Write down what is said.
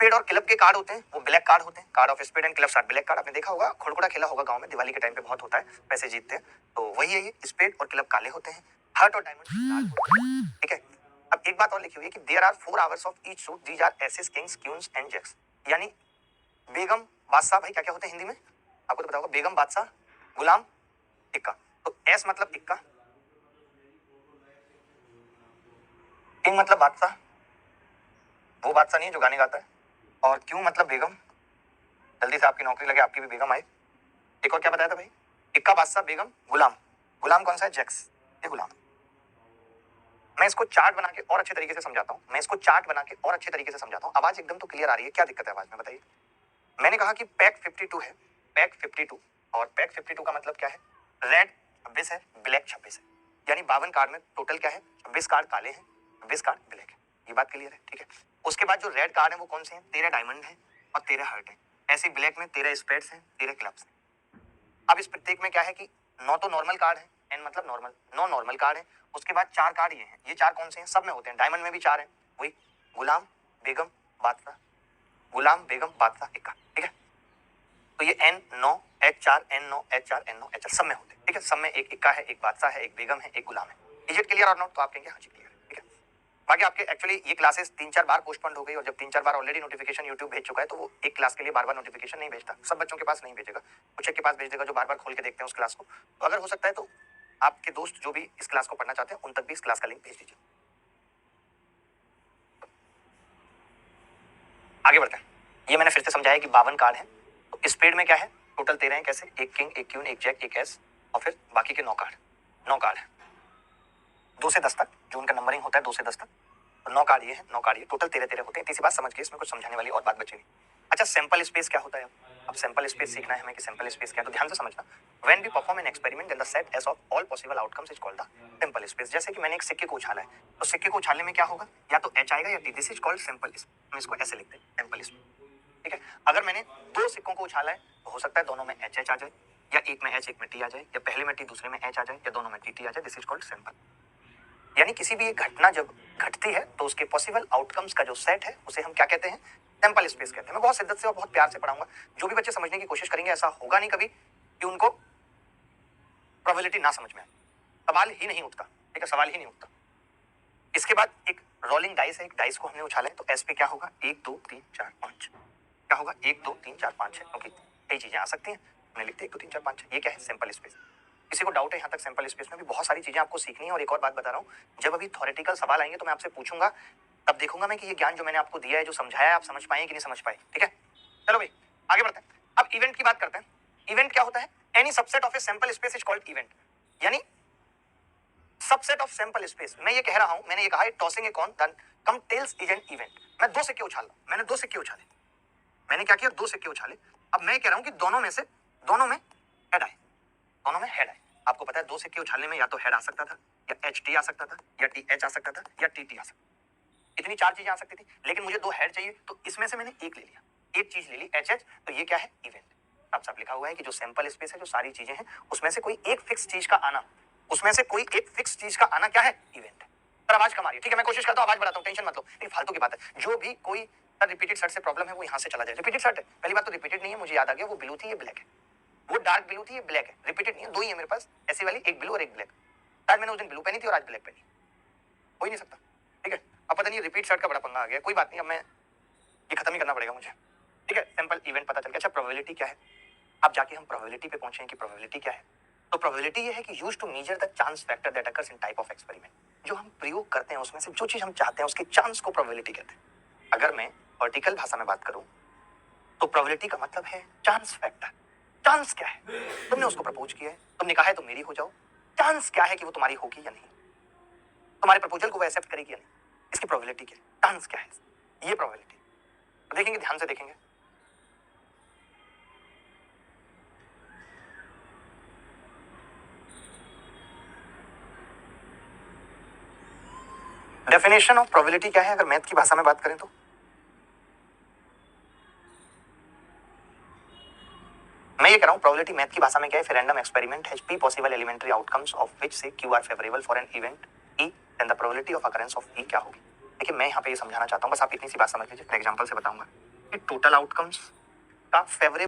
Spade और club के card होते हैं वो ब्लैक कार्ड होते हैं, card of spade and club are black card. आपने देखा होगा, खुड़कुड़ा खेला होगा गांव में, दिवाली के टाइम पे बहुत होता है, पैसे जीतते हैं, तो वही है ये, स्पेड और क्लब काले होते हैं, हार्ट और डायमंड लाल होते हैं, ठीक है। अब एक बात और लिखी हुई है कि there are 4 hours of each suit, these are aces, kings, queens and jacks. यानी बेगम बादशाह भाई क्या क्या होते हैं हिंदी में, आपको तो पता होगा, बेगम बादशाह, गुलाम, इक्का। तो एस मतलब इक्का, किंग मतलब बादशाह, वो बादशाह नहीं है जो गाने गाता है, और क्यों मतलब बेगम, जल्दी से आपकी नौकरी लगे, आपकी भी बेगम आए। एक और क्या बताया था भाई, इक्का बादशाह बेगम गुलाम, गुलाम कौन सा है, जैक्स, ये गुलाम। मैं इसको चार्ट बना के और अच्छे तरीके से समझाता हूँ, मैं इसको चार्ट बना के और अच्छे तरीके से समझाता हूँ। आवाज एकदम तो क्लियर आ रही है, क्या दिक्कत है आवाज में बताइए। मैंने कहा कि पैक 52 है, पैक 52, और पैक 52 का मतलब क्या है, रेड 26 है, ब्लैक 26 है, यानी 52 कार्ड में टोटल क्या है, 26 कार्ड काले हैं, 26 कार्ड ब्लैक है, ये बात क्लियर है, ठीक है। उसके बाद जो रेड कार्ड है वो कौन से हैं, 13 डायमंड है और 13 हार्ट है, ऐसे ब्लैक में 13 स्पेड्स हैं, 13 क्लब्स हैं। अब इस प्रत्येक में क्या है कि 9 तो नॉर्मल कार्ड है, एन मतलब नॉर्मल, 9 नॉर्मल कार्ड है, उसके बाद 4 कार्ड ये हैं, ये 4 कौन से हैं, सब में होते हैं, डायमंड में भी 4 है, वही गुलाम बेगम बादशाह, गुलाम बेगम बादशाह इक्का, ठीक है। तो ये N9 H4 N9 H4 N9 H4 सब में होते हैं, ठीक है। सब में एक इक्का है, एक बादशाह है, एक बेगम है, एक गुलाम है। इज इट क्लियर और नॉट, तो आप कहेंगे हाँ जी क्लियर है, ठीक है। बाकी आपके एक्चुअली ये क्लासेस 3-4 बार पोस्टपोन हो गई, और जब 3-4 बार ऑलरेडी नोटिफिकेशन यूट्यूब भेज चुका है, तो वो एक क्लास के लिए बार बार नोटिफिकेशन नहीं भेजता, सब बच्चों के पास नहीं भेजेगा, कुछ एक के पास भेज देगा जो बार बार खोल के देखते हैं उस क्लास को। तो अगर हो सकता है तो आपके दोस्त जो भी इस क्लास को पढ़ना चाहते हैं उन तक भी इस क्लास का लिंक भेज दीजिए। आगे बढ़ते हैं, ये मैंने फिर से समझाया कि 52 कार्ड है, तो स्पेड में क्या है, टोटल 13 है, कैसे, एक किंग, एक क्वीन, एक जैक, एक एस, और फिर बाकी के 9 कार्ड, 9 कार्ड है 2 से 10 तक, जो उनका नंबरिंग होता है 2 से 10 तक, तो 9 कार्ड ये है, 9 कार्ड ये, टोटल 13 होते हैं। तीसरी बात समझ के, इसमें कुछ समझाने वाली और बात बची नहीं। अच्छा, सैंपल स्पेस क्या होता है, अब सैंपल स्पेस सीखना है हमें कि सैंपल स्पेस क्या है, तो ध्यान से समझना। When we perform an experiment then the set S of all possible outcomes is called the sample space. जैसे कि मैंने एक सिक्के को उछाला है, तो सिक्के को उछालने में क्या होगा, या तो एच आएगा या T, this is called sample space, हम इसको ऐसे लिखते हैं सैंपल स्पेस, ठीक है। अगर मैंने 2 सिक्कों को उछाला है तो हो सकता है दोनों में एच एच आ जाए, या एक में एच एक में टी आ जाए, या पहले में टी दूसरे में एच आ जाए, या दोनों में टी टी आ जाए, दिस इज कॉल्ड सैंपल। यानी किसी भी एक घटना जब घटती है तो उसके पॉसिबल आउटकम्स का जो सेट है उसे हम क्या कहते हैं, सैंपल स्पेस कहते हैं। मैं बहुत शिद्दत से और बहुत प्यार से पढ़ाऊंगा, जो भी बच्चे समझने की कोशिश करेंगे ऐसा होगा नहीं कभी कि उनको प्रोबेबिलिटी ना समझ में आए, सवाल ही नहीं उठता, ठीक है, सवाल ही नहीं उठता। इसके बाद एक रोलिंग डाइस है, एक डाइस को हमने उछाला है, तो एस पे क्या होगा, 1 2 3 4 5, क्या होगा, 1 2 3 4 5 है, क्योंकि कई चीजें आ सकती हैं, हमने लिखते 1 2 3 4 5, ये क्या है, सैंपल स्पेस। किसी को डाउट है यहाँ तक, सैंपल स्पेस में भी बहुत सारी चीजें आपको सीखनी है। और एक और बात बता रहा हूँ, जब अभी थ्योरेटिकल सवाल आएंगे तो मैं आपसे पूछूंगा, तब देखूंगा मैं कि ये ज्ञान जो मैंने आपको दिया है, जो समझाया है, आप समझ पाए कि नहीं समझ पाए, ठीक है। चलो भाई आगे बढ़ते हैं। अब इवेंट की बात करते हैं। इवेंट क्या होता है, any subset of a sample space is called event, यानी सबसेट ऑफ सैंपल स्पेस। मैं ये कह रहा हूं, मैंने ये कहा है tossing a coin then come tails is an event. मैं 2 सिक्के उछाला, मैंने 2 सिक्के उछाले, मैंने क्या किया, 2 सिक्के उछाले। अब मैं कह रहा हूं कि दोनों में से, दोनों में हेड आए, दोनों में हेड आए। आपको पता है 2 सिक्के उछालने में या तो हेड आ सकता था, या एच टी आ सकता था, या टी एच आ सकता था, या टी टी आ सकता था, इतनी 4 चीजें आ सकती थी। लेकिन मुझे 2 हेड चाहिए, तो इसमें से मैंने एक ले लिया, एक चीज ले ली एच एच, तो ये क्या है, इवेंट। साफ साफ लिखा हुआ है कि जो सैंपल स्पेस है, जो सारी चीजें हैं, उसमें से कोई एक फिक्स चीज का आना, उसमें से कोई एक फिक्स चीज का आना क्या है, इवेंट है। पर आवाज कम आ रही है, ठीक है, मैं कोशिश करता हूं आवाज बढ़ाता हूं, टेंशन मत लो, ये फालतू की बात है। जो भी कोई रिपीटेड शर्ट से प्रॉब्लम है वो यहाँ से चला जाए। रिपीटेड शर्ट है, पहली बात तो रिपीटेड नहीं है, मुझे याद आ गया, वो ब्लू थी, ये ब्लैक है, वो डार्क ब्लू थी, ये ब्लैक है, रिपीटेड नहीं है, 2 ही है मेरे पास ऐसी वाली, एक ब्लू और एक ब्लैक। आज मैंने उस दिन ब्लू पहनी थी और आज ब्लैक पहनी, हो ही नहीं सकता, ठीक है। अब पता नहीं रिपीट शर्ट का बड़ा पंगा आ गया, कोई बात नहीं, अब मैं ये खत्म ही करना पड़ेगा मुझे, ठीक है। सैंपल इवेंट पता चल गया। अच्छा, प्रोबेबिलिटी क्या है, अब जाके हम प्रोबेबिलिटी पे पहुंचे कि प्रोबेबिलिटी क्या है। तो प्रोबेबिलिटी ये है कि used to measure the chance factor that occurs in type of experiment. जो हम प्रयोग करते हैं उसमें से जो चीज हम चाहते हैं उसके चांस को प्रोबेबिलिटी कहते हैं। अगर मैं वर्टिकल भाषा में बात करूं तो प्रोबेबिलिटी का मतलब है चांस फैक्टर। चांस क्या है, तुमने उसको प्रपोज किया है, तुमने कहा है तुम मेरी हो जाओ, चांस क्या है कि वो तुम्हारी होगी या नहीं, तुम्हारे प्रपोजल को वो एक्सेप्ट करेगी या नहीं, इसकी प्रोबेबिलिटी क्या है, चांस क्या है, ये प्रोबेबिलिटी। तो देखेंगे, ध्यान से देखेंगे। डेफिनेशन ऑफ प्रोबेबिलिटी क्या है अगर मैथ की भाषा में बात करें तो, मैं ये कह रहा हूं प्रोबेबिलिटी मैथ की भाषा में क्या है, random experiment has p possible elementary outcomes of which से q are favourable for an event e, then the probability of occurrence of e क्या होगी। देखिए मैं यहाँ पे ये समझाना चाहता हूँ, बस आप इतनी सी बात समझ लीजिए, एग्जांपल से बताऊंगा। कि टोटल आउटकम्स का फेवरेबल